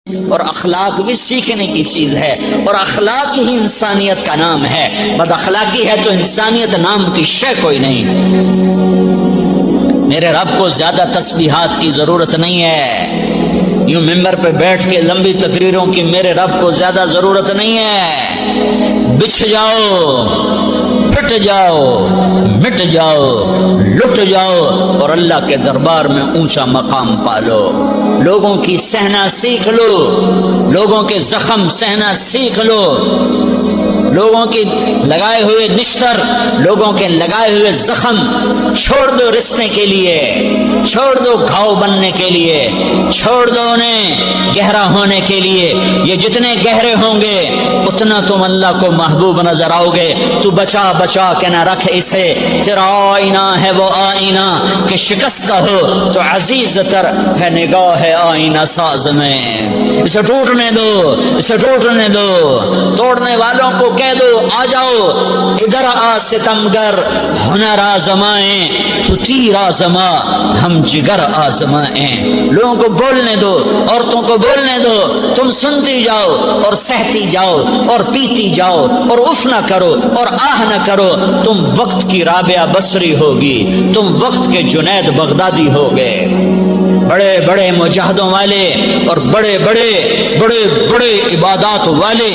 اور اخلاق بھی سیکھنے کی چیز ہے، اور اخلاق ہی انسانیت کا نام ہے۔ بد اخلاقی ہے تو انسانیت نام کی شے کوئی نہیں۔ میرے رب کو زیادہ تسبیحات کی ضرورت نہیں ہے، یوں ممبر پہ بیٹھ کے لمبی تقریروں کی میرے رب کو زیادہ ضرورت نہیں ہے۔ بچھ جاؤ، پٹ جاؤ، مٹ جاؤ، لٹ جاؤ اور اللہ کے دربار میں اونچا مقام پالو۔ لوگوں کی سہنا سیکھ لو، لوگوں کے زخم سہنا سیکھ لو، لوگوں کی لگائے ہوئے نشتر، لوگوں کے لگائے ہوئے زخم چھوڑ دو رسنے کے لیے، چھوڑ دو گھاؤ بننے کے لیے، چھوڑ دو انہیں گہرا ہونے کے لیے۔ یہ جتنے گہرے ہوں گے اتنا تم اللہ کو محبوب نظر آؤ گے۔ تو بچا بچا کے نہ رکھ اسے، تیرا آئینہ ہے وہ آئینہ کہ شکستہ ہو تو عزیز تر ہے نگاہ آئینہ ساز میں۔ اسے ٹوٹنے دو، اسے ٹوٹنے دو۔ توڑنے والوں کو کہہ دو آ جاؤ ادھر آ ستمگر، ہنر آزمائیں تو تیر آزما، ہم جگر آزمائیں۔ لوگوں کو بولنے دو، عورتوں کو بولنے دو، تم سنتی جاؤ اور سہتی جاؤ اور پیتی جاؤ اور اف نہ کرو اور آہ نہ کرو۔ تم وقت کی رابعہ بصری ہوگی، تم وقت کے جنید بغدادی ہوگے۔ بڑے بڑے مجاہدوں والے اور بڑے بڑے بڑے بڑے عبادات والے،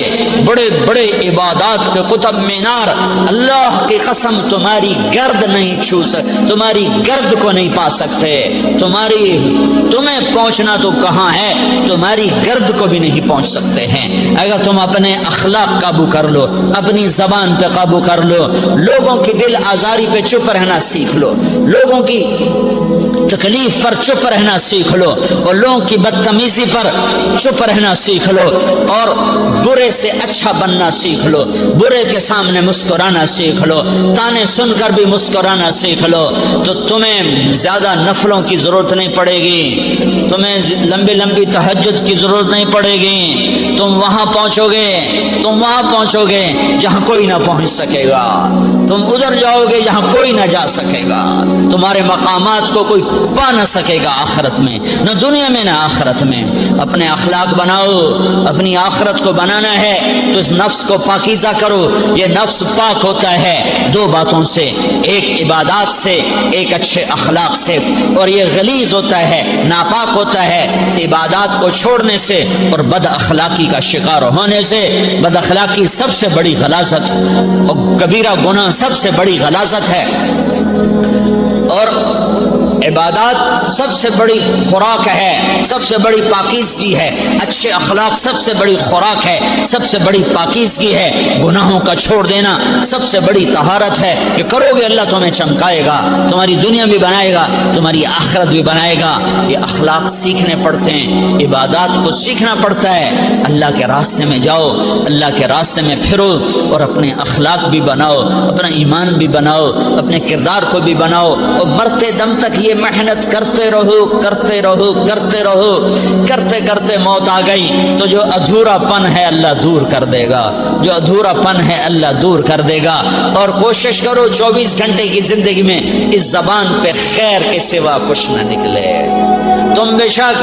بڑے بڑے عبادات کے قطب مینار، اللہ کی قسم تمہاری گرد نہیں چھو سکتے، تمہاری گرد کو نہیں پا سکتے۔ تمہیں پہنچنا تو کہاں ہے، تمہاری گرد کو بھی نہیں پہنچ سکتے ہیں۔ اگر تم اپنے اخلاق قابو کر لو، اپنی زبان پہ قابو کر لو، لوگوں کی دل آزاری پہ چپ رہنا سیکھ لو، لوگوں کی تکلیف پر چپ رہنا سیکھ لو اور لوگوں کی بدتمیزی پر چپ رہنا سیکھ لو اور برے سے اچھا بننا سیکھ لو، برے کے سامنے مسکرانا سیکھ لو، تانے سن کر بھی مسکرانا سیکھ لو، تو تمہیں زیادہ نفلوں کی ضرورت نہیں پڑے گی، تمہیں لمبی لمبی تہجد کی ضرورت نہیں پڑے گی۔ تم وہاں پہنچو گے، تم وہاں پہنچو گے جہاں کوئی نہ پہنچ سکے گا، تم ادھر جاؤ گے جہاں کوئی نہ جا سکے گا، تمہارے مقامات کو کوئی پا نہ سکے گا آخرت میں، نہ دنیا میں نہ آخرت میں۔ اپنے اخلاق بناؤ، اپنی آخرت کو بنانا ہے تو اس نفس کو پاکیزہ کرو۔ یہ نفس پاک ہوتا ہے دو باتوں سے، ایک عبادات سے، ایک اچھے اخلاق سے، اور یہ غلیظ ہوتا ہے، ناپاک ہوتا ہے عبادات کو چھوڑنے سے اور بد اخلاقی کا شکار ہونے سے۔ بد اخلاقی سب سے بڑی غلاظت اور کبیرہ گناہ سب سے بڑی غلاظت ہے، اور عبادات سب سے بڑی خوراک ہے، سب سے بڑی پاکیزگی ہے، اچھے اخلاق سب سے بڑی خوراک ہے، سب سے بڑی پاکیزگی ہے، گناہوں کا چھوڑ دینا سب سے بڑی طہارت ہے۔ یہ کرو گے اللہ تمہیں چمکائے گا، تمہاری دنیا بھی بنائے گا، تمہاری آخرت بھی بنائے گا۔ یہ اخلاق سیکھنے پڑتے ہیں، عبادات کو سیکھنا پڑتا ہے۔ اللہ کے راستے میں جاؤ، اللہ کے راستے میں پھرو اور اپنے اخلاق بھی بناؤ، اپنا ایمان بھی بناؤ، اپنے کردار کو بھی بناؤ، اور مرتے دم تک یہ محنت کرتے رہو، کرتے رہو، کرتے رہو۔ کرتے کرتے موت آ گئی تو جو ادھورا پن ہے اللہ دور کر دے گا، جو ادھورا پن ہے اللہ دور کر دے گا۔ اور کوشش کرو 24 گھنٹے کی زندگی میں اس زبان پہ خیر کے سوا کچھ نہ نکلے۔ تم بے شک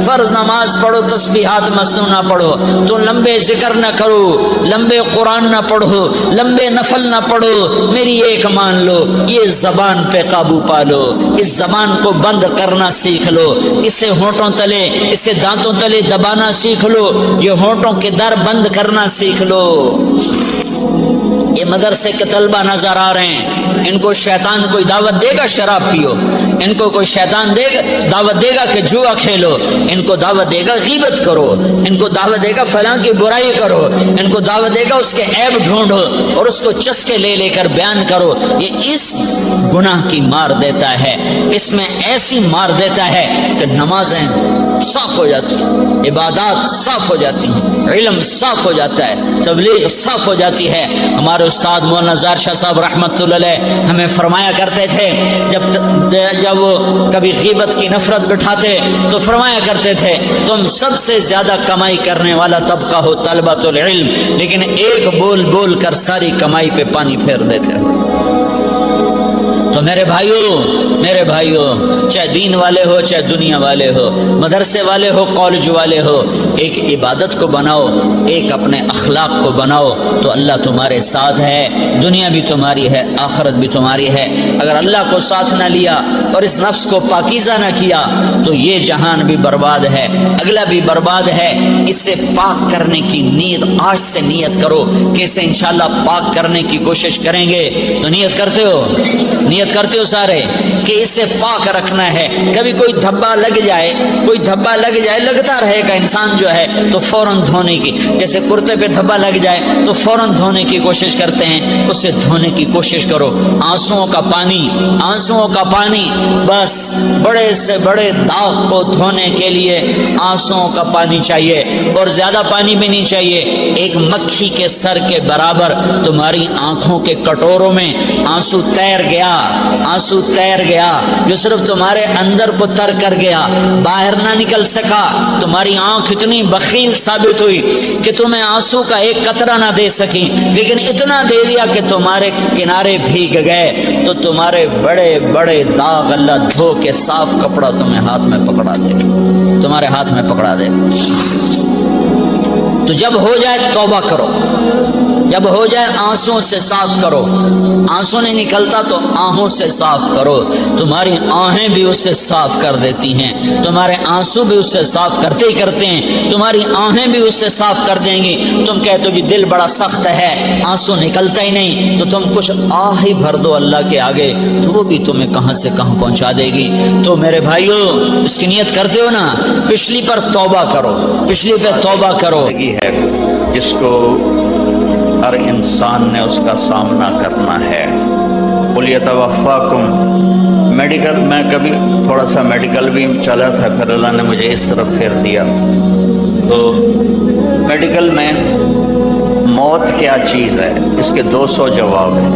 فرض نماز پڑھو، تسبیحات مسنون نہ پڑھو، تو لمبے ذکر نہ کرو، لمبے قرآن نہ پڑھو، لمبے نفل نہ پڑھو، میری ایک مان لو، یہ زبان پہ قابو پالو، اس زبان کو بند کرنا سیکھ لو، اسے ہونٹوں تلے، اسے دانتوں تلے دبانا سیکھ لو، یہ ہونٹوں کے در بند کرنا سیکھ لو۔ یہ مدرسے کے طلبہ نظر آ رہے ہیں، ان کو شیطان کوئی دعوت دے گا شراب پیو، ان کو کوئی شیطان دعوت دے گا کہ جوا کھیلو، ان کو دعوت دے گا غیبت کرو، ان کو دعوت دے گا فلاں کی برائی کرو، ان کو دعوت دے گا اس کے عیب ڈھونڈو اور اس کو چسکے لے لے کر بیان کرو۔ یہ اس گناہ کی مار دیتا ہے، اس میں ایسی مار دیتا ہے کہ نمازیں صاف ہو جاتی ہیں، عبادات صاف ہو جاتی ہیں، علم صاف ہو جاتا ہے، تبلیغ صاف ہو جاتی ہے۔ ہمارے استاد مولانا زار شاہ صاحب رحمۃ اللہ علیہ ہمیں فرمایا کرتے تھے، جب وہ کبھی غیبت کی نفرت بٹھاتے تو فرمایا کرتے تھے تم سب سے زیادہ کمائی کرنے والا طبقہ ہو طلبۃ العلم، لیکن ایک بول بول کر ساری کمائی پہ پانی پھیر دیتے ہو۔ تو میرے بھائیوں، میرے بھائیوں، چاہے دین والے ہو چاہے دنیا والے ہو، مدرسے والے ہو کالج والے ہو، ایک عبادت کو بناؤ، ایک اپنے اخلاق کو بناؤ تو اللہ تمہارے ساتھ ہے، دنیا بھی تمہاری ہے، آخرت بھی تمہاری ہے۔ اگر اللہ کو ساتھ نہ لیا اور اس نفس کو پاکیزہ نہ کیا تو یہ جہان بھی برباد ہے، اگلا بھی برباد ہے۔ اسے پاک کرنے کی نیت آج سے نیت کرو کہ اسے انشاءاللہ پاک کرنے کی کوشش کریں گے۔ تو نیت کرتے ہو، نیت کرتے ہو سارے کہ اسے پاک رکھنا ہے۔ کبھی کوئی دھبا لگ جائے، کوئی دھبا لگ جائے، لگتا رہے گا انسان جو ہے تو فوراً دھونے کی، جیسے کرتے پہ دھبا لگ جائے تو فوراً دھونے کی کوشش کرتے ہیں، اسے دھونے کی کوشش کرو۔ آنسوؤں کا پانی، آنسوؤں کا پانی، بس بڑے سے بڑے داغ کو دھونے کے لیے آنسوؤں کا پانی چاہیے، اور زیادہ پانی بھی نہیں چاہیے۔ ایک مکھی کے سر کے برابر تمہاری آنکھوں کے کٹوروں میں آنسو تیر گیا، آنسو تیر گیا جو صرف تمہارے اندر کو تر کر گیا، باہر نہ نکل سکا۔ تمہاری آنکھ اتنی بخیل ثابت ہوئی کہ تمہیں آنسو کا ایک قطرہ نہ دے سکی، لیکن اتنا دے دیا کہ تمہارے کنارے بھیگ گئے۔ تو تمہارے بڑے بڑے داغ اللہ دھو کے صاف کپڑا تمہیں ہاتھ میں پکڑا دے، تمہارے ہاتھ میں پکڑا دے۔ تو جب ہو جائے توبہ کرو، جب ہو جائے آنسوں سے صاف کرو۔ آنسو نہیں نکلتا تو آہوں سے صاف کرو، تمہاری آہیں بھی اس سے صاف کر دیتی ہیں، تمہارے آنسو بھی اس سے صاف کرتے ہی کرتے ہیں، تمہاری آہیں بھی اس سے صاف کر دیں گی۔ تم کہتے ہو جی دل بڑا سخت ہے، آنسو نکلتا ہی نہیں، تو تم کچھ آہ ہی بھر دو اللہ کے آگے، تو وہ بھی تمہیں کہاں سے کہاں پہنچا دے گی۔ تو میرے بھائیوں، اس کی نیت کرتے ہو نا، پچھلی پر توبہ کرو، پچھلی پہ توبہ کرو۔ ہے جس کو ہر انسان نے اس کا سامنا کرنا ہے۔ قُلْ يَتَوَفَّاكُمْ، میڈیکل، میں کبھی تھوڑا سا میڈیکل بھی چلا تھا، پھر اللہ نے مجھے اس طرف پھیر دیا۔ تو میڈیکل میں موت کیا چیز ہے، اس کے 200 جواب ہیں۔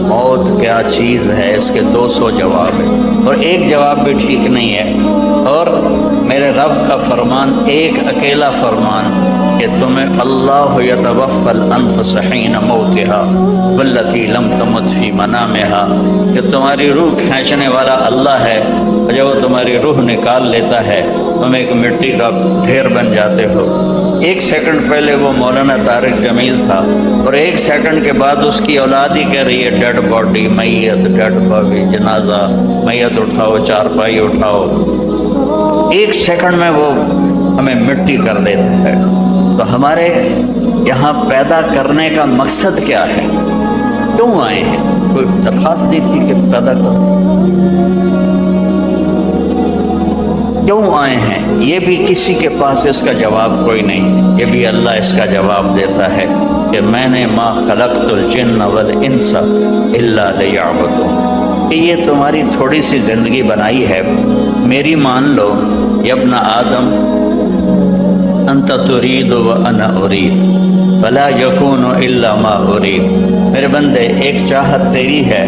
موت کیا چیز ہے، اس کے 200 جواب ہیں، اور ایک جواب بھی ٹھیک نہیں ہے۔ اور میرے رب کا فرمان، ایک اکیلا فرمان کہ تمہیں اللہ یتوفی الانفس حین موتها والتی لم تمت فی منامها، کہ تمہاری روح کھینچنے والا اللہ ہے، اور جب وہ تمہاری روح نکال لیتا ہے تم ایک مٹی کا ڈھیر بن جاتے ہو۔ ایک سیکنڈ پہلے وہ مولانا طارق جمیل تھا، اور ایک سیکنڈ کے بعد اس کی اولاد ہی کہہ رہی ہے ڈیڈ باڈی، میت، ڈیڈ باڈی، جنازہ، میت اٹھاؤ، چارپائی اٹھاؤ۔ ایک سیکنڈ میں وہ ہمیں مٹی کر دیتا ہے۔ تو ہمارے یہاں پیدا کرنے کا مقصد کیا ہے؟ کیوں آئے ہیں؟ کوئی درخواست دی تھی کہ پیدا کرو؟ کیوں آئے ہیں؟ یہ بھی کسی کے پاس اس کا جواب کوئی نہیں۔ یہ بھی اللہ اس کا جواب دیتا ہے کہ میں نے ما خلقت الجن والانس الا لیعبدون، کہ یہ تمہاری تھوڑی سی زندگی بنائی ہے، میری مان لو۔ یا ابن آدم انت ترید وانا ارید فلا یکون الا ما ارید، میرے بندے ایک چاہت تیری ہے،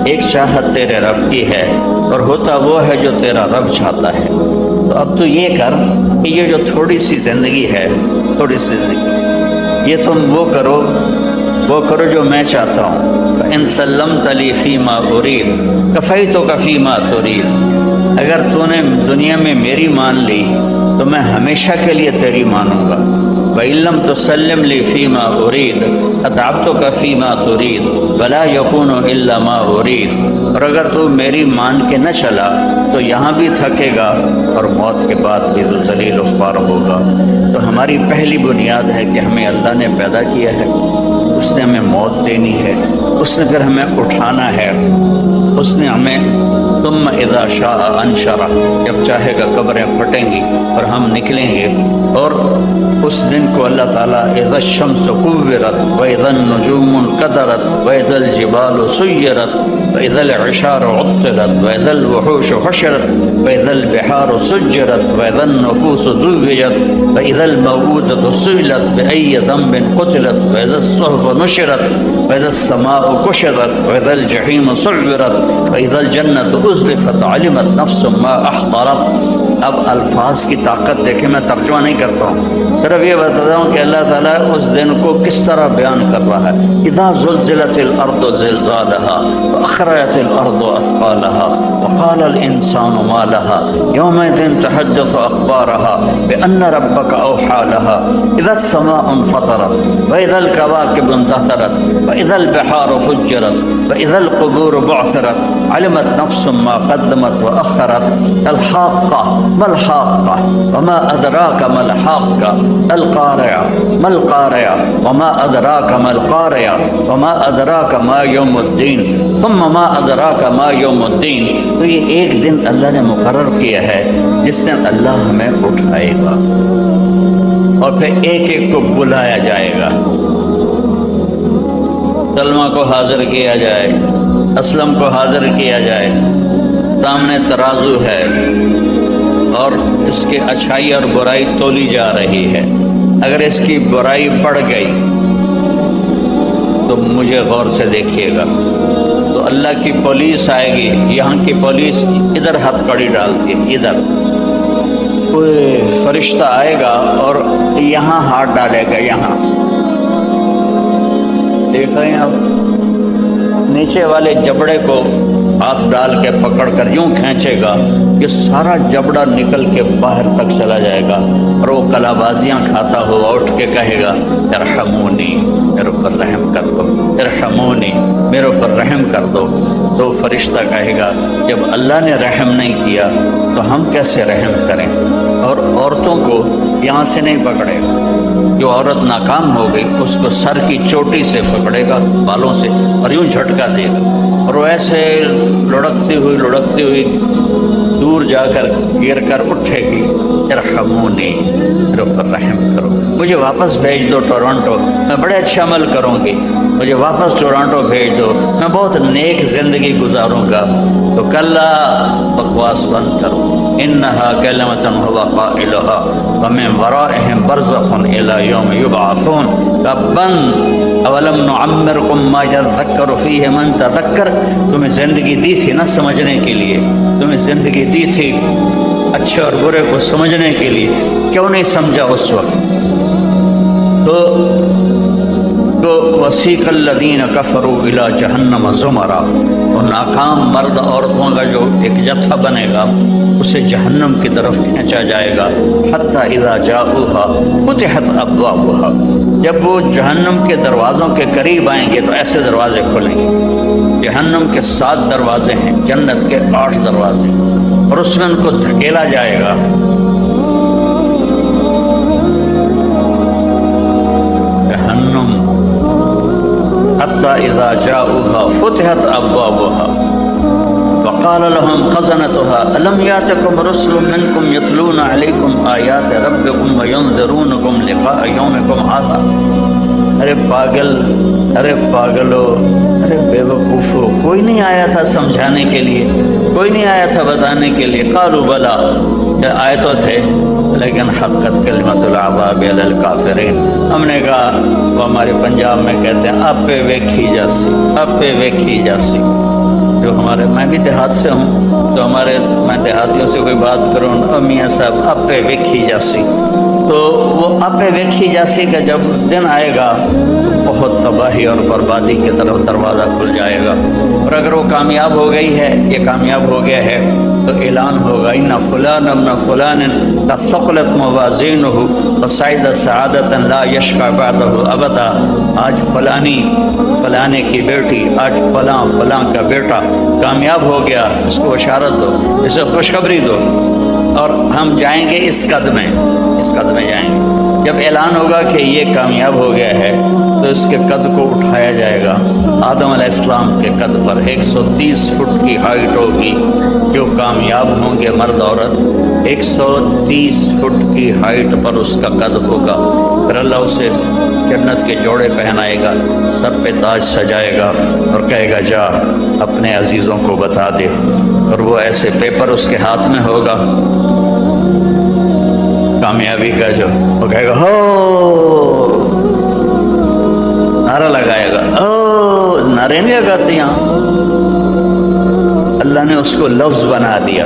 ایک چاہت تیرے رب کی ہے، اور ہوتا وہ ہے جو تیرا رب چاہتا ہے۔ تو اب تو یہ کر کہ یہ جو تھوڑی سی زندگی ہے، تھوڑی سی زندگی، یہ تم وہ کرو جو میں چاہتا ہوں۔ فَإِن سَلَّمْتَ لِي فِي مَا أُرِيدُ كَفَيْتُكَ فِي مَا تُرِيدُ، اگر تو نے دنیا میں میری مان لی تو میں ہمیشہ کے لیے تیری مانوں گا۔ وَإِن لَّمْ تُسَلِّمْ لِي فِي مَا أُرِيدُ أَتْعَبْتُكَ فِي مَا تُرِيدُ وَلَا يَكُونُ إِلَّا مَا أُرِيدُ، اور اگر تو میری مان کے نہ چلا تو یہاں بھی تھکے گا اور موت کے بعد بھی تو ذلیل و خوار ہوگا۔ تو ہماری پہلی بنیاد ہے کہ ہمیں اللہ نے پیدا کیا ہے، اس نے ہمیں موت دینی ہے، اس نے پھر ہمیں اٹھانا ہے، اس نے ہمیں ثم اذا شاء انشرہ، جب چاہے گا قبریں پھٹیں گی اور ہم نکلیں گے۔ اور اس دن کو اللہ تعالیٰ اذا الشمس كورت واذا النجوم انقدرت واذا الجبال سيرت واذا العشار عطلت واذا الوحوش حشرت واذا البحار سجرت واذا النفوس زوجت واذا الموءودة سئلت بأي ذنب قتلت واذا الصحف نشرت واذا السماء كشطت وإذا الجحيم سعرت وإذا الجنة أزلفت علمت نفس ما أحضرت. اب الفاظ کی طاقت دیکھیں، میں ترجمہ نہیں کرتا ہوں، صرف یہ بتاتا ہوں کہ اللہ تعالیٰ اس دن کو کس طرح بیان کر رہا ہے. اذا زلزلت الارض زلزالها واخرجت الارض اثقالها وقال الانسان ما لها يومئذ تحدث اخبارها بان ربك اوحى لها اذا السماء انفطرت واذا الكواكب انتثرت واذا البحار فجرت واذا القبور بعثرت علمت نفس ما قدمت واخرت. الحاقة ما الحاقة وما أدراك ما الحاقة القارعة ما القارعة وما أدراك ما القارعة وما أدراك ما يوم الدين ثم ما أدراك ما يوم الدين. تو یہ ایک دن اللہ نے مقرر کیا ہے جس دن اللہ ہمیں اٹھائے گا اور پھر ایک ایک کو بلایا جائے گا. سلمہ کو حاضر کیا جائے، اسلم کو حاضر کیا جائے، سامنے ترازو ہے اور اس کی اچھائی اور برائی تولی جا رہی ہے. اگر اس کی برائی بڑھ گئی تو مجھے غور سے دیکھیے گا. تو اللہ کی پولیس آئے گی، یہاں کی پولیس ادھر ہتھ کڑی ڈالتی ہے، ادھر کوئی فرشتہ آئے گا اور یہاں ہاتھ ڈالے گا، یہاں دیکھ رہے ہیں آپ، نیچے والے جبڑے کو ہاتھ ڈال کے پکڑ کر یوں کھینچے گا کہ سارا جبڑا نکل کے باہر تک چلا جائے گا اور وہ کلا بازیاں کھاتا ہوا اٹھ کے کہے گا ارحمونی، میرے اوپر رحم کر دو، ارحمونی، میرے اوپر رحم کر دو. تو فرشتہ کہے گا جب اللہ نے رحم نہیں کیا تو ہم کیسے رحم کریں. اور عورتوں کو یہاں سے نہیں پکڑے گا، جو عورت ناکام ہو گئی اس کو سر کی چوٹی سے پکڑے گا، بالوں سے، اور یوں جھٹکا دے گا اور وہ ایسے لڑکتی ہوئی دور جا کر گر کر اٹھے گی. ارحمونی، میرے اوپر رحم کرو، مجھے واپس بھیج دو ٹورانٹو، میں بڑے اچھے عمل کروں گی، مجھے واپس ٹورانٹو بھیج دو، میں بہت نیک زندگی گزاروں گا. تو کلا، بکواس بند کرو. انہا کلمۃ هو قائلها ومن ورائهم برزخ الى یوم یبعثون. بند اولم نعمرکم ما یذکر فیہ من تذکر. تمہیں زندگی دی تھی نا سمجھنے کے لیے، تمہیں زندگی دی تھی اچھے اور برے کو سمجھنے کے لیے، کیوں نہیں سمجھا اس وقت؟ تو وسیق الذین کفروا الی جہنم زمرا. اور ناکام مرد عورتوں کا جو ایک جتھا بنے گا اسے جہنم کی طرف کھینچا جائے گا. حتی اذا جاؤها فتحت ابوابها. جب وہ جہنم کے دروازوں کے قریب آئیں گے تو ایسے دروازے کھلیں گے. جہنم کے 7 دروازے ہیں، جنت کے 8 دروازے، اور اس میں ان کو دھکیلا جائے گا. جہنم حتی اذا جاؤها فتحت ابوابها وقال لهم خزنتها الم یاتکم رسل منکم یتلون علیکم آیات ربکم وینذرونکم لقاء یومکم ھذا. ارے پاگل، ارے پاگلو، ارے بے وقوفو، کوئی نہیں آیا تھا سمجھانے کے لیے، کوئی نہیں آیا تھا بتانے کے لیے. قالوا بلا، آئے تو تھے لیکن حقت کلمت العذاب علی الکافرین. ہم نے کہا، وہ ہمارے پنجاب میں کہتے ہیں آپ پہ ویکھی جاسی، آپ پہ ویکھی جاسی. جو ہمارے، میں بھی دیہات سے ہوں تو ہمارے، میں دیہاتیوں سے کوئی بات کروں، میاں صاحب آپ پہ ویکھی جاسی. تو وہ آپ پہ ویکھی جاسی کا جب دن آئے گا بہت تباہی اور بربادی کی طرف دروازہ کھل جائے گا. اور اگر وہ کامیاب ہو گئی ہے، یہ کامیاب ہو گیا ہے، تو اعلان ہوگا ان فلان ابن فلان قد ثقلت موازینہ وصعد سعادۃ لا یشقى بعدہ ابدا. آج فلانے کی بیٹی، آج فلاں کا بیٹا کامیاب ہو گیا، اس کو بشارت دو، اسے خوشخبری دو. اور ہم جائیں گے اس قد میں جائیں گے. جب اعلان ہوگا کہ یہ کامیاب ہو گیا ہے تو اس کے قد کو اٹھایا جائے گا آدم علیہ السلام کے قد پر. 130 فٹ کی ہائٹ ہوگی. جو کامیاب ہوں گے مرد عورت 130 فٹ کی ہائٹ پر اس کا قد ہوگا. پھر اللہ اسے جنت کے جوڑے پہنائے گا، سر پہ تاج سجائے گا اور کہے گا جا اپنے عزیزوں کو بتا دے. اور وہ ایسے پیپر اس کے ہاتھ میں ہوگا کامیابی کا، جو وہ کہے گا ہو، نعرہ لگائے گا، نعرے نہیں لگاتے یہاں، اللہ نے اس کو لفظ بنا دیا۔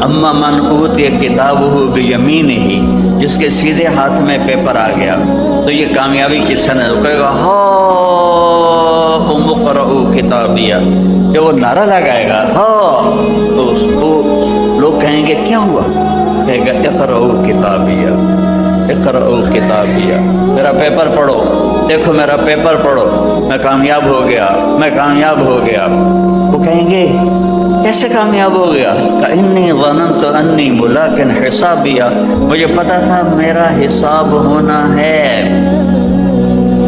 اما من اوتی کتابہ بیمینہ، جس کے سیدھے ہاتھ میں پیپر آ گیا تو یہ کامیابی کی سند کہے گا ہاؤ اقرؤ کتابیہ، جب وہ نعرہ لگائے گا ہاں تو اس کو لوگ کہیں گے کیا ہوا، کہے گا اقرؤ کتابیہ، اقرؤ کتابیہ، میرا پیپر پڑھو، دیکھو میرا پیپر پڑھو، میں کامیاب ہو گیا، میں کامیاب ہو گیا۔ وہ کہیں گے کیسے کامیاب ہو گیا؟ انی ظننت انی ملاق حسابیہ، مجھے پتا تھا میرا حساب ہونا ہے،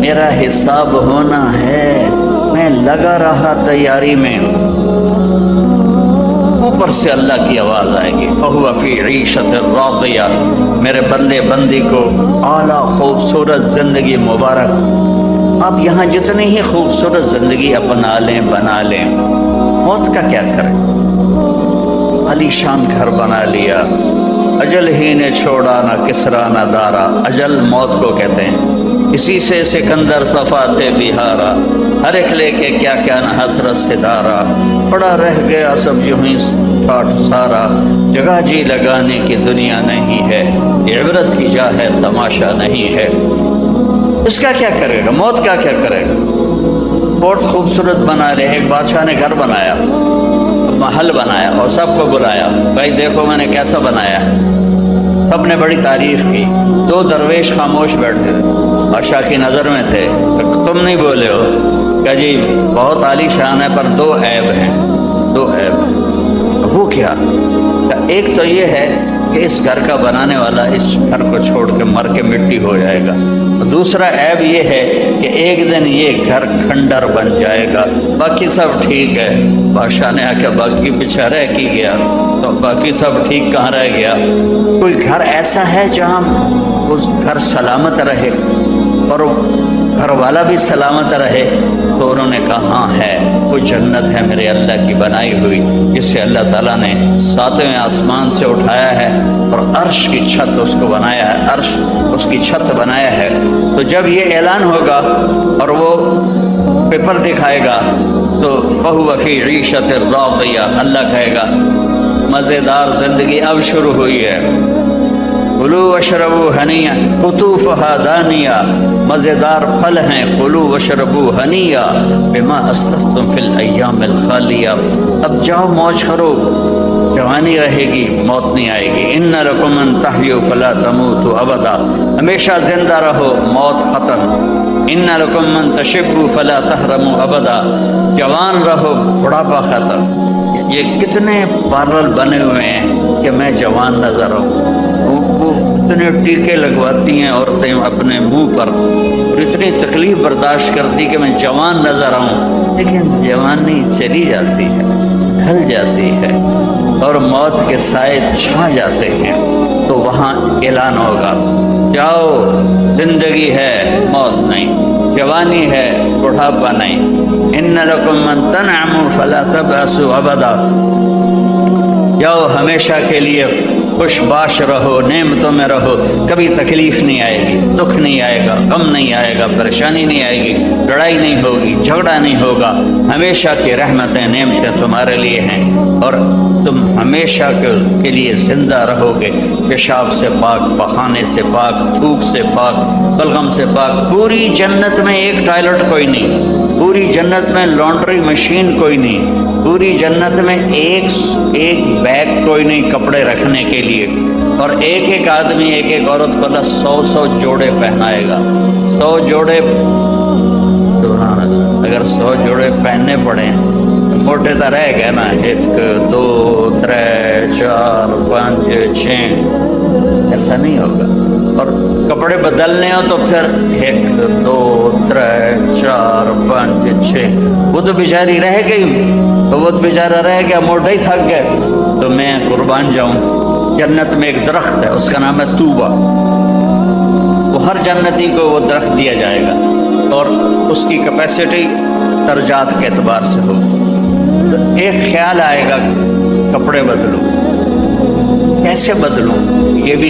میرا حساب ہونا ہے، میں لگا رہا تیاری میں۔ اوپر سے اللہ کی آواز آئے گی فَهُوَ فِي عِيشَةٍ رَاضِيَةٍ، میرے بندے بندی کو اعلیٰ خوبصورت زندگی مبارک۔ آپ یہاں جتنی ہی خوبصورت زندگی اپنا لیں بنا لیں، موت کا کیا کریں؟ علی شان گھر بنا لیا، اجل ہی نے چھوڑا نہ کسرا نہ دارا، اجل موت کو کہتے ہیں، اسی سے سکندر صفات بہارا، ہر ایک لے کے کیا کیا نہ حسرت سے دارا، پڑا رہ گیا سب یوں ہی ٹھاٹھ سارا، جگہ جی لگانے کی دنیا نہیں ہے، یہ عبرت کی جا ہے تماشا نہیں ہے۔ اس کا کیا کرے گا؟ موت کا کیا کرے گا؟ بہت خوبصورت بنا لے، ایک بادشاہ نے گھر بنایا، محل بنایا اور سب کو بلایا، بھائی دیکھو میں نے کیسا بنایا ہے، سب نے بڑی تعریف کی، دو درویش خاموش بیٹھے بادشاہ کی نظر میں تھے، تم نہیں بولے ہو، کہ جی بہت عالی شان ہے پر دو عیب ہیں، دو عیب ہیں۔ وہ کیا؟ ایک تو یہ ہے کہ اس گھر کا بنانے والا اس گھر کو چھوڑ کے مر کے مٹی ہو جائے گا، دوسرا عیب یہ ہے کہ ایک دن یہ گھر کھنڈر بن جائے گا، باقی سب ٹھیک ہے۔ بادشاہ نے آ کے باقی پیچھے رہ کی گیا، تو باقی سب ٹھیک کہاں رہ گیا؟ کوئی گھر ایسا ہے جہاں اس گھر سلامت رہے اور گھر والا بھی سلامت رہے؟ تو انہوں نے کہا ہاں ہے، وہ جنت ہے میرے اللہ کی بنائی ہوئی، جس سے اللہ تعالیٰ نے ساتویں آسمان سے اٹھایا ہے اور عرش کی چھت اس کو بنایا ہے، عرش اس کی چھت بنایا ہے۔ تو جب یہ اعلان ہوگا اور وہ پیپر دکھائے گا تو فَهُوَ فِي عِيشَةٍ رَاضِيَةٍ، اللہ کہے گا مزیدار زندگی اب شروع ہوئی ہے، کلوا واشربوا ہنیئا قطوفها دانیہ، مزیدار پھل ہیں، کلوا واشربوا ہنیئا بما اسلفتم فی الایام الخالیہ، اب جاؤ موج کرو، جوانی رہے گی، موت نہیں آئے گی۔ ان لکم ان تحیوا فلا تموتوا ابدا، ہمیشہ زندہ رہو، موت ختم۔ ان لکم ان تشبوا فلا تحرموا ابدا، جوان رہو، بڑھاپا ختم۔ یہ کتنے پارلر بنے ہوئے ہیں کہ میں جوان نظر آؤں، وہ اتنے ٹیکے لگواتی ہیں عورتیں اپنے منہ پر اور اتنی تکلیف برداشت کرتی کہ میں جوان نظر آؤں، لیکن جوانی چلی جاتی ہے، ڈھل جاتی ہے اور موت کے سائے چھا جاتے ہیں۔ تو وہاں اعلان ہوگا جاؤ، زندگی ہے موت نہیں، جوانی ہے بڑھاپا نہیں۔ ان لکم من تنعموا فلا تبعثوا ابدا، جاؤ ہمیشہ کے لیے خوش باش رہو، نعمتوں میں رہو، کبھی تکلیف نہیں آئے گی، دکھ نہیں آئے گا، غم نہیں آئے گا، پریشانی نہیں آئے گی، لڑائی نہیں ہوگی، جھگڑا نہیں ہوگا، ہمیشہ کی رحمتیں نعمتیں تمہارے لیے ہیں اور تم ہمیشہ کے لیے زندہ رہو گے، پیشاب سے پاک، پخانے سے پاک، تھوک سے پاک، بلغم سے پاک۔ پوری جنت میں ایک ٹوائلٹ کوئی نہیں، پوری جنت میں لانڈری مشین کوئی نہیں، پوری جنت میں ایک بیگ کوئی نہیں کپڑے رکھنے کے لیے، اور ایک ایک آدمی ایک ایک عورت کو اللہ 100 جوڑے پہنائے گا، 100 جوڑے، سبحان اللہ، اگر 100 جوڑے پہننے پڑیں موٹے تو رہ گئے نا، 1 2 3 4 5 6، ایسا نہیں ہوگا۔ اور کپڑے بدلنے ہو تو پھر 1 2 3 4 5 6، وہ تو بیچاری رہ گئی، تو وہ بیچارہ رہ گیا، موٹا ہی تھک گئے، تو میں قربان جاؤں۔ جنت میں ایک درخت ہے، اس کا نام ہے طوبہ، وہ ہر جنتی کو وہ درخت دیا جائے گا اور اس کی کیپیسٹی درجات کے اعتبار سے ہوگی۔ ایک خیال آئے گا کپڑے بدلوں، کیسے بدلوں، یہ بھی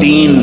3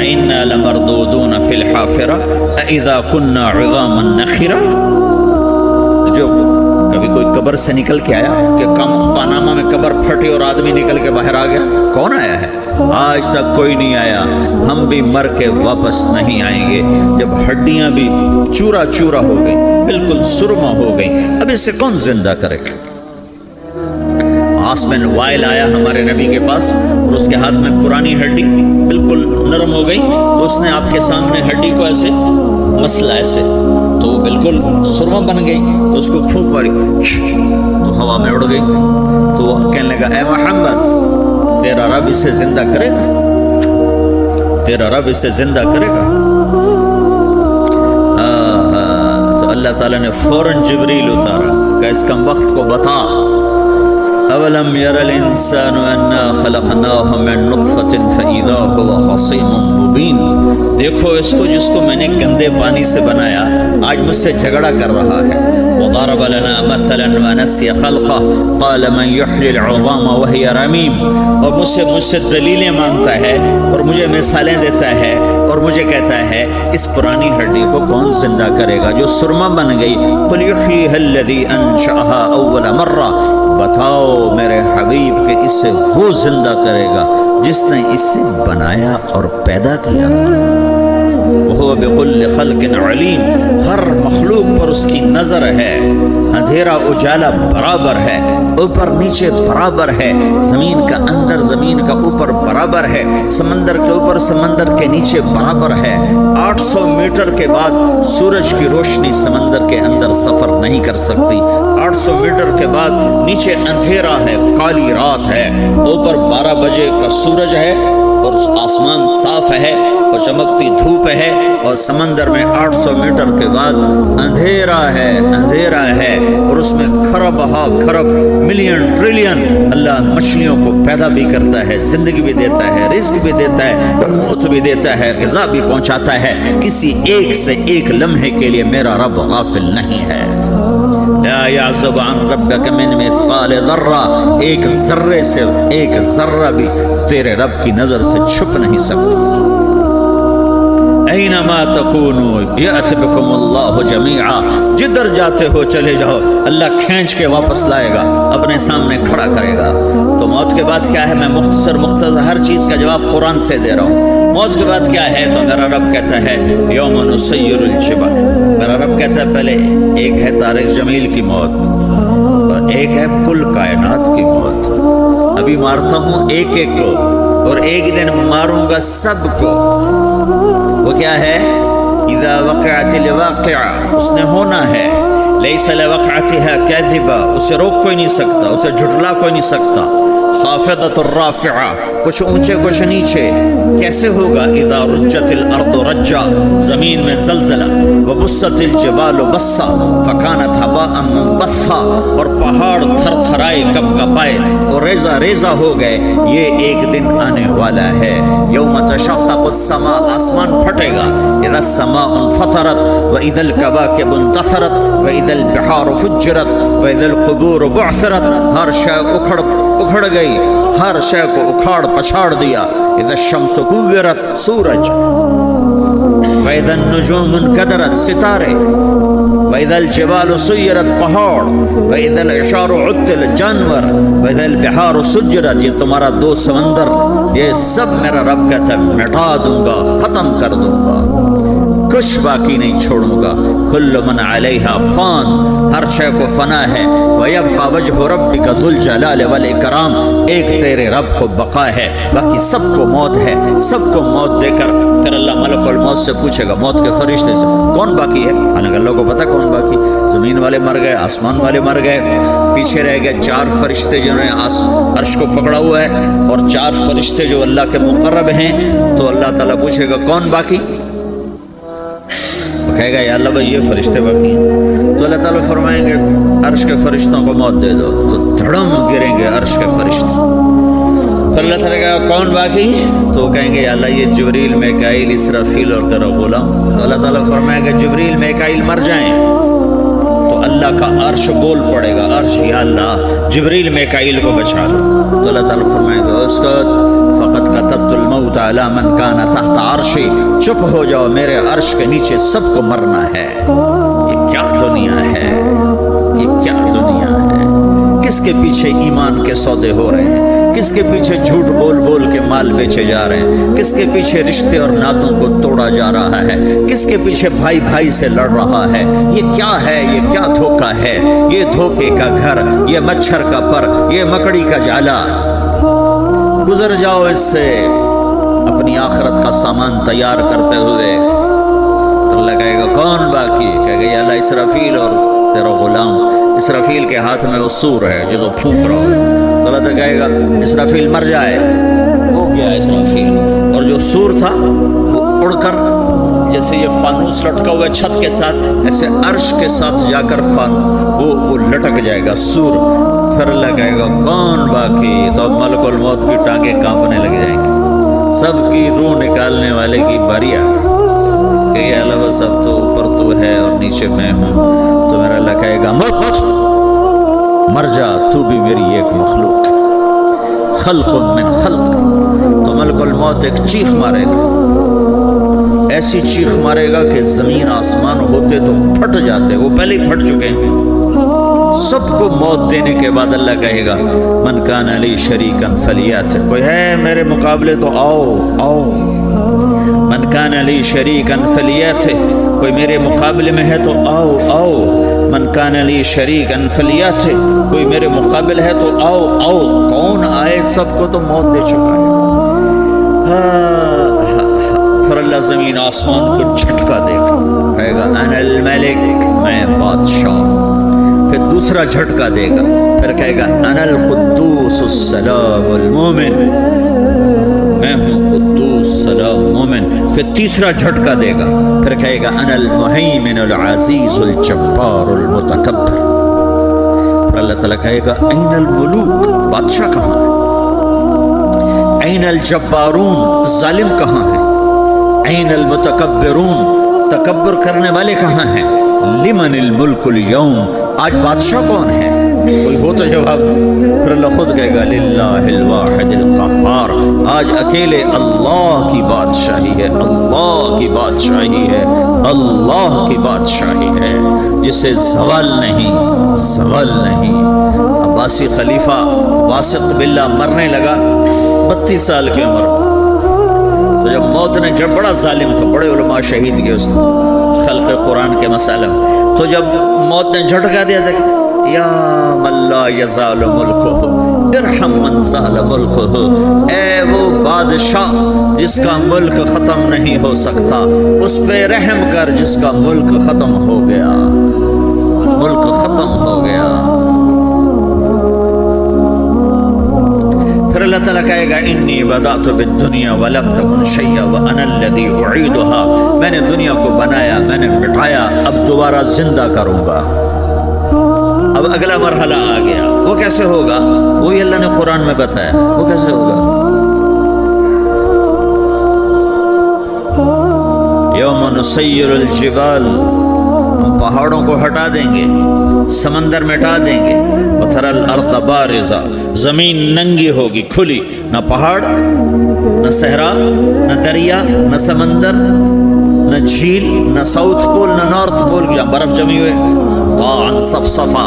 أَإِنَّا لَمَرْدُودُونَ فِي الْحَافِرَةِ أَإِذَا كُنَّا عِظَامًا نَخِرَةً. جو کبھی کوئی قبر سے نکل کے آیا کہ پاناما میں قبر پھٹی اور آدمی نکل کے باہر آ گیا؟ کون آیا ہے؟ آج تک کوئی نہیں آیا. ہم بھی مر کے واپس نہیں آئیں گے. جب ہڈیاں بھی چورا چورا ہو گئی، بالکل سرما ہو گئی، اب اس سے کون زندہ کرے گا؟ آسمن وائل آیا ہمارے نبی کے پاس اور اس کے ہاتھ میں پرانی ہڈی بالکل نرم ہو گئی، تو اس نے آپ کے سامنے ہڈی کو ایسے مسلا ایسے، تو وہ بالکل سرما بن گئی. تو اس کو پھونک ماری تو ہوا میں اڑ گئی. تو وہ کہنے لگا اے محمد، تیرا رب اسے زندہ کرے گا؟ تیرا رب اسے زندہ کرے گا؟ تو اللہ تعالیٰ نے فوراً جبریل اتارا کہ اس کم وقت کو بتا، اولم یر الانسان انا خلقناہ من نطفۃ فاذا هو خصیم مبین. دیکھو اس کو جس کو میں نے گندے پانی سے بنایا، آج مجھ سے جھگڑا کر رہا ہے. وضرب لنا مثلا ونسی خلقہ قال من یحیی العظام وہی رمیم. اور مجھ سے دلیلیں مانگتا ہے اور مجھے مثالیں دیتا ہے اور مجھے کہتا ہے اس پرانی ہڈی کو کون زندہ کرے گا جو سرما بن گئی. قل یحییھا الذی انشأھا اول مرہ. بتاؤ میرے حبیب کہ اسے وہ زندہ کرے گا جس نے اسے بنایا اور پیدا کیا تھا. وہ بكل خلق علیم. ہر مخلوق پر اس کی نظر ہے. اندھیرا اجالا برابر ہے، اوپر نیچے برابر ہے، زمین کا اندر زمین کا اوپر برابر ہے، سمندر کے اوپر سمندر کے نیچے برابر ہے. 800 میٹر کے بعد سورج کی روشنی سمندر کے اندر سفر نہیں کر سکتی. 800 میٹر کے بعد نیچے اندھیرا ہے، کالی رات ہے، اوپر 12 بجے کا سورج ہے اور آسمان صاف ہے اور چمکتی دھوپ ہے، اور سمندر میں 800 میٹر کے بعد اندھیرا ہے اور اس میں کھرب ہا کھرب ملین ٹریلین اللہ مچھلیوں کو پیدا بھی کرتا ہے، زندگی بھی دیتا ہے، رزق بھی دیتا ہے، موت بھی دیتا ہے، غذا بھی پہنچاتا ہے. کسی ایک سے ایک لمحے کے لیے میرا رب غافل نہیں ہے. لا يعزب عن ربك من مثقال ذرہ. ایک ذرے سے ایک ذرہ بھی تیرے رب کی نظر سے چھپ نہیں سکتا. اینما تکونوا یأت بکم اللہ جمیعا. جدھر جاتے ہو چلے جاؤ، اللہ کھینچ کے واپس لائے گا، اپنے سامنے کھڑا کرے گا. تو موت کے بعد کیا ہے؟ میں مختصر ہر چیز کا جواب قرآن سے دے رہا ہوں. موت کے بعد کیا ہے؟ تو میرا رب کہتا ہے یوم نسیر الجبال. میرا رب کہتا ہے پہلے ایک ہے طارق جمیل کی موت اور ایک ہے کل کائنات کی موت. ابھی مارتا ہوں ایک ایک کو اور ایک دن ماروں گا سب کو. وہ کیا ہے؟ اذا وقعت الواقعہ. اس نے ہونا ہے. لیس لوقعتها کاذبہ. اسے روک کوئی نہیں سکتا، اسے جھٹلا کوئی نہیں سکتا. خافضۃ الرافعہ. کچھ اونچے کچھ نیچے. کیسے ہوگا؟ اذا رجت الارض رجا. زمین میں زلزلہ. وبست الجبال بسا فکانت هباء منبثا. اور پہاڑ تھر تھرائے کپ کپائے اور ریزہ ریزہ ہو گئے. یہ ایک دن آنے والا ہے. یوم تشقق السماء. آسمان پھٹے گا. اذا السماء انفطرت واذا الكواكب انتثرت واذا البحار فجرت واذا القبور بعثرت. ہر شے اکھڑ گئی، ہر شے کو اکھاڑ پچھاڑ دیا. اذا الشمس کورت. سورج. واذا النجوم انکدرت. ستارے. واذا الجبال سیرت. پہاڑ. واذا العشار عطلت. جانور. واذا البحار سجرت. یہ تمہارا دو سمندر، یہ سب میرا رب کہتا ہے مٹا دوں گا، ختم کر دوں گا، کچھ باقی نہیں چھوڑوں گا. کل من علیہا فان. ہر شے کو فنا ہے. ویبقى وجہ ربک ذو الجلال والاکرام. ایک تیرے رب کو بقا ہے، باقی سب کو موت ہے. سب کو موت دے کر پھر اللہ ملک الموت سے پوچھے گا، موت کے فرشتے سے کون باقی ہے؟ حالانکہ اللہ کو پتہ کون باقی. زمین والے مر گئے، آسمان والے مر گئے، پیچھے رہ گئے 4 فرشتے جنہوں نے عرش کو پکڑا ہوا ہے اور 4 فرشتے جو اللہ کے مقرب ہیں. تو اللہ تعالیٰ پوچھے گا کون باقی؟ وہ کہے گا یا اللہ بھائی یہ فرشتے باقی ہیں. تو اللہ تعالیٰ فرمائیں گے عرش کے فرشتوں کو موت دے دو. تو دھڑم گریں گے عرش کے فرشتے. پھر اللہ تعالیٰ کہا کون باقی؟ تو وہ کہیں گے یا اللہ یہ جبریل میکائیل اسرافیل اور تیرا غلام. تو اللہ تعالیٰ فرمائے گا جبریل میکائیل مر جائیں. تو اللہ کا عرش بول پڑے گا، عرش یا اللہ جبریل میکائیل کو بچا لو. تو اللہ تعالیٰ فرمائے گا اس کو فقط كتبت الموت على من كان تحت عرشي. چپ ہو جاؤ، میرے عرش کے نیچے سب کو مرنا ہے. یہ کیا دنیا ہے، یہ کیا دنیا ہے. کس کے پیچھے ایمان کے سودے ہو رہے ہیں، کس کے پیچھے جھوٹ بول بول کے مال بیچے جا رہے ہیں، کس کے پیچھے رشتے اور ناتوں کو توڑا جا رہا ہے، کس کے پیچھے بھائی بھائی سے لڑ رہا ہے. یہ کیا ہے، یہ کیا دھوکہ ہے، یہ دھوکے کا گھر، یہ مچھر کا پر، یہ مکڑی کا جالا. گزر جاؤ اس سے اپنی آخرت کا سامان تیار کرتے ہوئے. اللہ کہے گا کون باقی؟ کہے گا یا اللہ اسرافیل اور تیرا غلام. اسرافیل کے ہاتھ میں وہ سور ہے جو پھونک رہا ہو. تو اللہ تو کہے گا اسرافیل مر جائے. ہو گیا اسرافیل. اور جو سور تھا وہ اڑ کر جیسے یہ فانوس لٹکا ہوا چھت کے ساتھ، ایسے عرش کے ساتھ جا کر وہ لٹک جائے گا سور. پھر اللہ کہے گا کون باقی؟ تو اب ملک الموت کی ٹانگیں کانپنے لگ جائیں گی. سب کی روح نکالنے والے کی باری آ گئی کہ یہ اللہ سب تو اوپر تو ہے اور نیچے میں ہوں. تو میرا اللہ کہے گا مر جا، تو بھی میری ایک مخلوق، خلق من خلق. تو ملک الموت ایک چیخ مارے گا، ایسی چیخ مارے گا کہ زمین آسمان ہوتے تو پھٹ جاتے. وہ پہلے ہی پھٹ چکے ہیں. سب کو موت دینے کے بعد اللہ کہے گا من کان علی شریکن فلیات. کوئی ہے میرے مقابلے تو آؤ آؤ. من کان علی شریکن فلیات. کوئی میرے مقابلے میں ہے تو آؤ آؤ. من کان علی شریکن فلیات. کوئی میرے مقابل ہے تو آؤ آؤ. کون آئے؟ سب کو تو موت دے چکا ہے. پھر اللہ زمین آسمان کو جھٹکا دے گا، کہے گا انا الملک، میں بادشاہ. پھر دوسرا جھٹکا دے گا، پھر کہے گا انا القدوس السلام المومن، میں ہوں قدوس سلام مومن. پھر تیسرا جھٹکا دے گا، پھر کہے گا انا المہیمن العزیز الجبار المتکبر. پھر اللہ تعالیٰ کہے گا این الملوک، بادشاہ کہاں ہے؟ این الجبارون، ظالم کہاں ہے؟ این المتکبرون، تکبر کرنے والے کہاں ہیں؟ لمن الملک اليوم، آج بادشاہ کون ہے؟ کوئی ہو تو جواب. پھر اللہ خود کہے گا للہ الواحد القہار، آج اکیلے اللہ کی بادشاہی ہے، اللہ کی بادشاہی ہے، اللہ کی بادشاہی ہے جسے زوال نہیں، زوال نہیں. عباسی خلیفہ واثق باللہ مرنے لگا 32 سال کی عمر. تو جب موت نے، جب بڑا ظالم تھا، بڑے علماء شہید کے اس خلق قرآن کے مسئلہ، تو جب موت نے جھٹکا دیا تھا یا من لا یزال ملکہ ارحم من زال ملکہ، اے وہ بادشاہ جس کا ملک ختم نہیں ہو سکتا، اس پہ رحم کر جس کا ملک ختم ہو گیا، ملک ختم ہو گیا. پھر اللہ تعالیٰ کہے گا انی بدأت بالدنیا ولم تکن شیئا وانا الذی اعیدھا، میں نے دنیا کو بنایا، میں نے مٹایا، اب دوبارہ زندہ کروں گا. اب اگلا مرحلہ آ گیا. وہ کیسے ہوگا؟ وہی اللہ نے قرآن میں بتایا. وہ کیسے ہوگا؟ یوم نسیر الجبال، ہم پہاڑوں کو ہٹا دیں گے، سمندر مٹا دیں گے. وتری الارض بارزہ، زمین ننگی ہوگی، کھلی، نہ پہاڑ، نہ صحرا، نہ دریا، نہ سمندر، نہ جھیل، نہ ساؤتھ پول، نہ نارتھ پول جہاں برف جمی ہوئے. قاعا صفصفا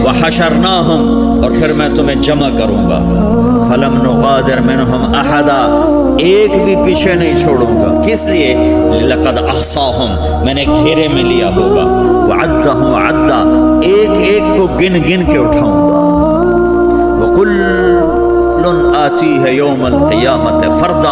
وحشرناہم، اور پھر میں تمہیں جمع کروں گا. فلم نغادر منہم احدا، ایک بھی پیچھے نہیں چھوڑوں گا. کس لیے؟ لقد احصاہم، میں نے گھیرے میں لیا ہوگا. وعدہم عدا، ایک ایک کو گن گن کے اٹھاؤں گا. وکل آتی ہے یوم القیامت فردا،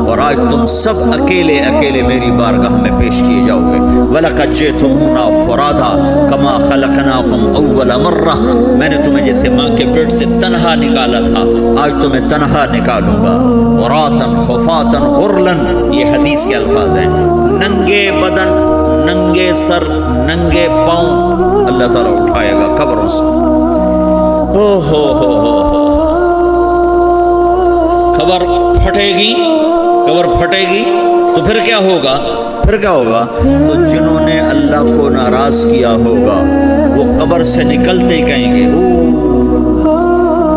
اور آج تم سب اکیلے اکیلے میری بارگاہ میں پیش کیے جاؤ گے. وَلَقَدْ جِئْتُمُونَا فُرَادًا كَمَا خَلَقْنَاكُمْ أَوَّلَ مَرَّةٍ، میں نے تمہیں جیسے ماں کے پیٹ سے تنہا نکالا تھا، آج تمہیں تنہا نکالوں گا. عُرَاةً حُفَاةً غُرْلًا، یہ حدیث کے الفاظ ہیں. ننگے بدن، ننگے سر، ننگے پاؤں اللہ تعالیٰ اٹھائے گا قبروں سے. ہو قبر پھٹے گی، قبر پھٹے گی تو پھر کیا ہوگا؟ پھر کیا ہوگا؟ تو جنہوں نے اللہ کو ناراض کیا ہوگا وہ قبر سے نکلتے ہی کہیں گے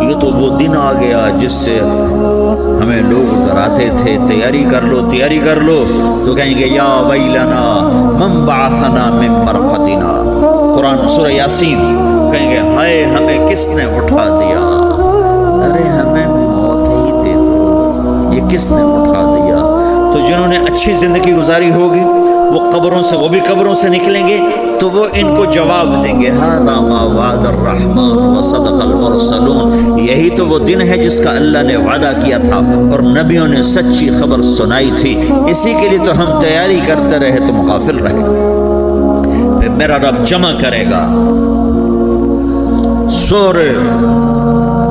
یہ تو وہ دن آ گیا جس سے ہمیں لوگ ڈراتے تھے تیاری کر لو تیاری کر لو، تو کہیں گے یا ویلنا من بعثنا من مرقدنا، قرآن سورہ یاسین، کہیں گے ہائے ہمیں کس نے اٹھا دیا، ارے ہمیں موت ہی دے دو، یہ کس نے اٹھا دیا۔ تو جنہوں نے اچھی زندگی گزاری ہوگی وہ قبروں سے، وہ بھی قبروں سے نکلیں گے تو وہ ان کو جواب دیں گے ھذا ما وعد الرحمن وصدق المرسلون، یہی تو وہ دن ہے جس کا اللہ نے وعدہ کیا تھا اور نبیوں نے سچی خبر سنائی تھی، اسی کے لیے تو ہم تیاری کرتے رہے تم غافل رہے۔ پھر میرا رب جمع کرے گا سورے،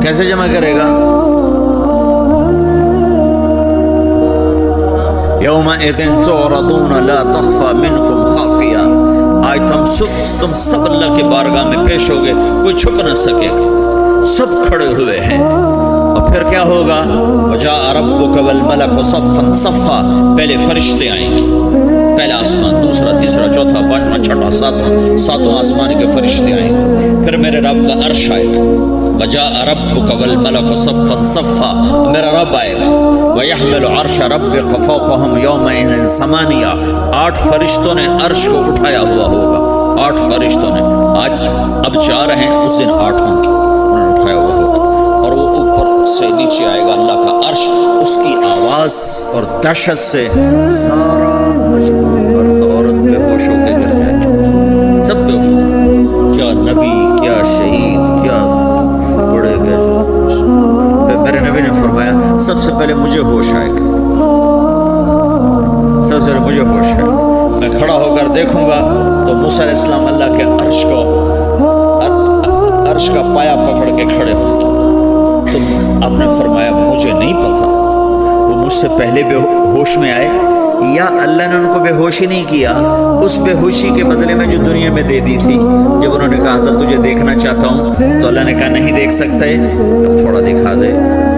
کیسے جمع کرے گا؟ یومئذ تعرضون لا تخفى منکم خافیہ، آج تم سب اللہ کے بارگاہ میں پیش ہوگے، کوئی چھپ نہ سکے گا، سب کھڑے ہوئے ہیں۔ اور پھر کیا ہوگا؟ وجاء ربک والملک صفا صفا، پہلے فرشتے آئیں گے، پہلا آسمان، دوسرا، تیسرا، چوتھا، پانچواں، چھٹا، ساتواں آسمان کے فرشتے آئیں گے، پھر میرے رب کا عرش آئے گا، وجاء ربک والملک صفا صفا، میرا رب آئے گا، وَيَحْمِلُ عَرْشَ رَبِّكَ فَوْقَهُمْ يَوْمَئِذٍ ثَمَانِيَةٌ، 8 فرشتوں نے عرش کو اٹھایا ہوا ہوگا، 8 فرشتوں نے، آج اب 4 ہیں، اس دن 8 ہوں گے، انہوں نے اٹھایا ہوا ہوگا، اور وہ اوپر سے نیچے آئے گا اللہ کا عرش، اس کی آواز اور دہشت سے سارا مجمع مرد عورت بے ہوش ہو کے گر جائے گا، سب بے ہوش، کیا نبی، کیا شہید، کیا بڑے گئے۔ میرے نبی نے فرمایا سب سے پہلے مجھے ہوش آئے گا، سب سے پہلے مجھے ہوش ہے، میں کھڑا ہو کر دیکھوں گا تو موسیٰ علیہ السلام اللہ کے عرش کا پایا پکڑ کے کھڑے ہوں گے۔ تو آپ نے فرمایا مجھے نہیں پتا وہ مجھ سے پہلے بے ہوش میں آئے یا اللہ نے ان کو بے ہوش ہی نہیں کیا، اس بے ہوشی کے بدلے میں جو دنیا میں دے دی تھی، جب انہوں نے کہا تھا تجھے دیکھنا چاہتا ہوں تو اللہ نے کہا نہیں دیکھ سکتے، اب تھوڑا دکھا دے،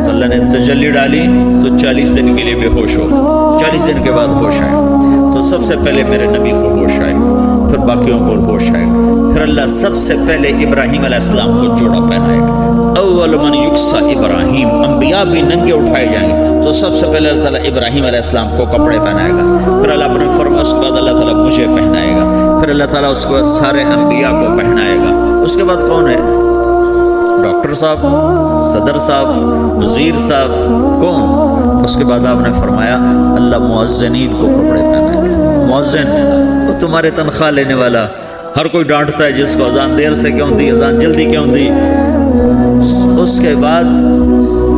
تو اللہ نے تجلی ڈالی تو 40 دن کے لیے بے ہوش ہو، 40 دن کے بعد ہوش آئے، تو سب سے پہلے میرے نبی کو ہوش آئے، پھر باقیوں کو ہوش آئے، پھر اللہ سب سے پہلے ابراہیم علیہ السلام کو جوڑا پہنائے گا، اول من یکسا ابراہیم، انبیاء بھی ننگے اٹھائے جائیں گے، تو سب سے پہلے اللہ تعالیٰ ابراہیم علیہ السلام کو کپڑے پہنائے گا، پھر اللہ اپنے فرما اس کے بعد اللہ تعالیٰ مجھے پہنائے گا، پھر اللہ تعالیٰ اس کے بعد سارے انبیاء کو پہنائے گا، اس کے بعد کون ہے؟ ڈاکٹر صاحب، صدر صاحب، وزیر صاحب، کون؟ اس کے بعد آپ نے فرمایا اللہ مؤذنین کو کپڑے پہنائے گا، مؤذن وہ تمہارے تنخواہ لینے والا، ہر کوئی ڈانٹتا ہے جس کو اذان دیر سے کیوں دی، اذان جلدی کیوں دی، اس کے بعد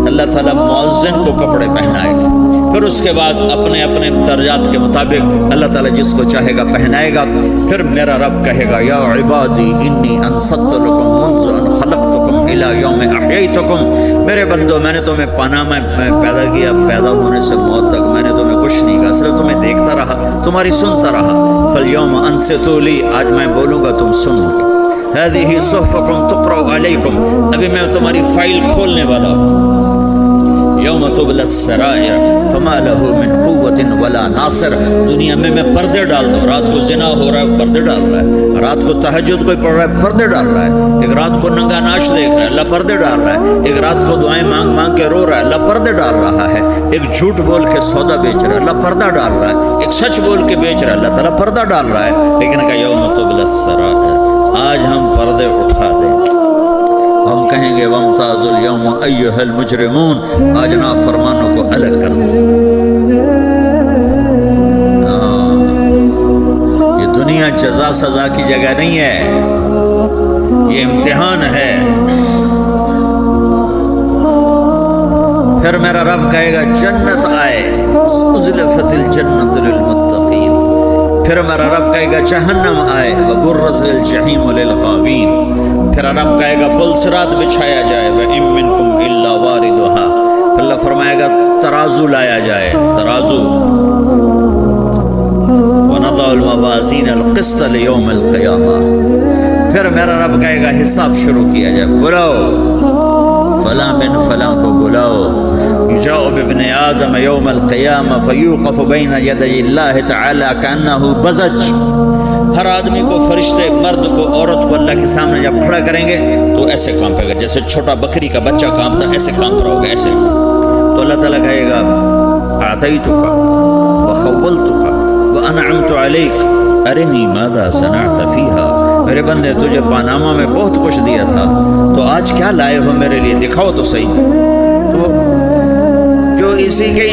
اللہ تعالیٰ مؤذن کو کپڑے پہنائے گا، پھر اس کے بعد اپنے اپنے درجات کے مطابق اللہ تعالیٰ جس کو چاہے گا پہنائے گا، پھر میرا رب کہے گا یا عبادی انی انصت لکم منذ ان خلقتکم الی یوم احییتکم، میرے بندو میں نے تمہیں پاناہ میں پیدا کیا، پیدا ہونے سے موت تک میں نے تمہیں کچھ نہیں کہا، صرف تمہیں دیکھتا رہا، تمہاری سنتا رہا، فالیوم انصتوا لی، آج میں بولوں گا تم سنو گے، هذه صحفکم تقرأ علیکم، ابھی میں تمہاری فائل کھولنے والا ہوں، یوم تبلی السرائر فما له من قوت ولا ناصر، دنیا میں پردے ڈال دوں، رات کو زنا ہو رہا ہے پردے ڈال رہا ہے، رات کو تہجد کوئی پڑھ رہا ہے پردے ڈال رہا ہے، ایک رات کو ننگا ناچ دیکھ رہا ہے اللہ پردے ڈال رہا ہے، ایک رات کو دعائیں مانگ مانگ کے رو رہا ہے اللہ پردے ڈال رہا ہے، ایک جھوٹ بول کے سودا بیچ رہا ہے اللہ پردہ ڈال رہا ہے، ایک سچ بول کے بیچ رہا ہے اللہ تعالیٰ پردہ ڈال رہا ہے، لیکن کہ یوم تبلی السرائر، آج ہم پردے اٹھا دیں، ہم کہیں گے وامتاز اليوم ایھا المجرمون، آج نافرمانوں کو الگ کر دیں۔ یہ دنیا جزا سزا کی جگہ نہیں ہے، یہ امتحان ہے۔ پھر میرا رب کہے گا جنت آئے، ازلفت الجنت للمتقین، پھر میرا رب کہے گا جہنم آئے، وبرزت الجحیم للغاوین، پھر رب کہے گا پل صراط بچھایا جائے، وَإِن مِّنكُمْ إِلَّا وَارِدُهَا، اللہ فرمائے گا ترازو لایا جائے، ترازو، وَنَضَعُ الْمَوَازِينَ الْقِسْطَ لِيَوْمِ الْقِيَامَةِ، پھر میرا رب کہے گا حساب شروع کیا جائے، بلاؤ فلاں بن فلاں کو بلاؤ، یجاء بابن آدم یوم القیامہ فیوقف بین یدی اللہ تعالی کأنہ بزج، ہر آدمی کو، فرشتے، مرد کو، عورت کو اللہ کے سامنے جب کھڑا کریں گے تو ایسے کانپے گا، جیسے چھوٹا بکری کا بچہ کانپتا ایسے کانپ رہا ہوگا، ایسے تو اللہ تعالیٰ کہے گا اعطیتک وخولتک وانعمت علیک ارنی ماذا صنعت فیہا، میرے بندے تجھے پاناما میں بہت کچھ دیا تھا، تو آج کیا لائے ہو میرے لیے، دکھاؤ تو صحیح۔ تو جو اسی کے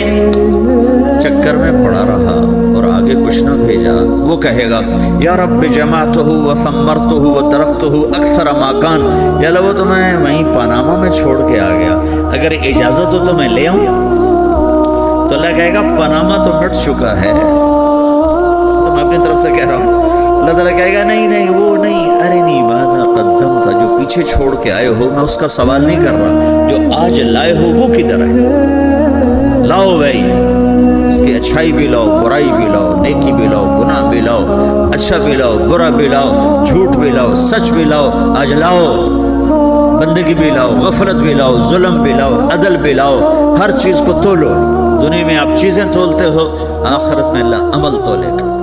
چکر میں پڑا رہا اور آگے کچھ نہ بھیجا، وہ کہے گا یا رب جمعتہ وثمرتہ وترکتہ اکثر ما کان، یا اللہ وہ تو میں وہیں پاناما میں چھوڑ کے آ گیا، اگر اجازت ہو تو میں لے آؤں؟ تو اللہ کہے گا پاناما تو مٹ چکا ہے، تو میں اپنی طرف سے کہہ رہا ہوں۔ اللہ تعالیٰ کہے گا نہیں نہیں وہ نہیں، ارنی ماذا قدمت، جو پیچھے چھوڑ کے آئے ہو میں اس کا سوال نہیں کر رہا، جو آج لائے ہو وہ کدھر ہے، لاؤ بھائی، اس کی اچھائی بھی لاؤ، برائی بھی لاؤ، نیکی بھی لاؤ، گناہ بھی لاؤ، اچھا بھی لاؤ، برا بھی لاؤ، جھوٹ بھی لاؤ، سچ بھی لاؤ، آج لاؤ، بندگی بھی لاؤ، غفلت بھی لاؤ، ظلم بھی لاؤ، عدل بھی لاؤ، ہر چیز کو تولو۔ دنیا میں آپ چیزیں تولتے ہو، آخرت میں اللہ عمل تولے گا۔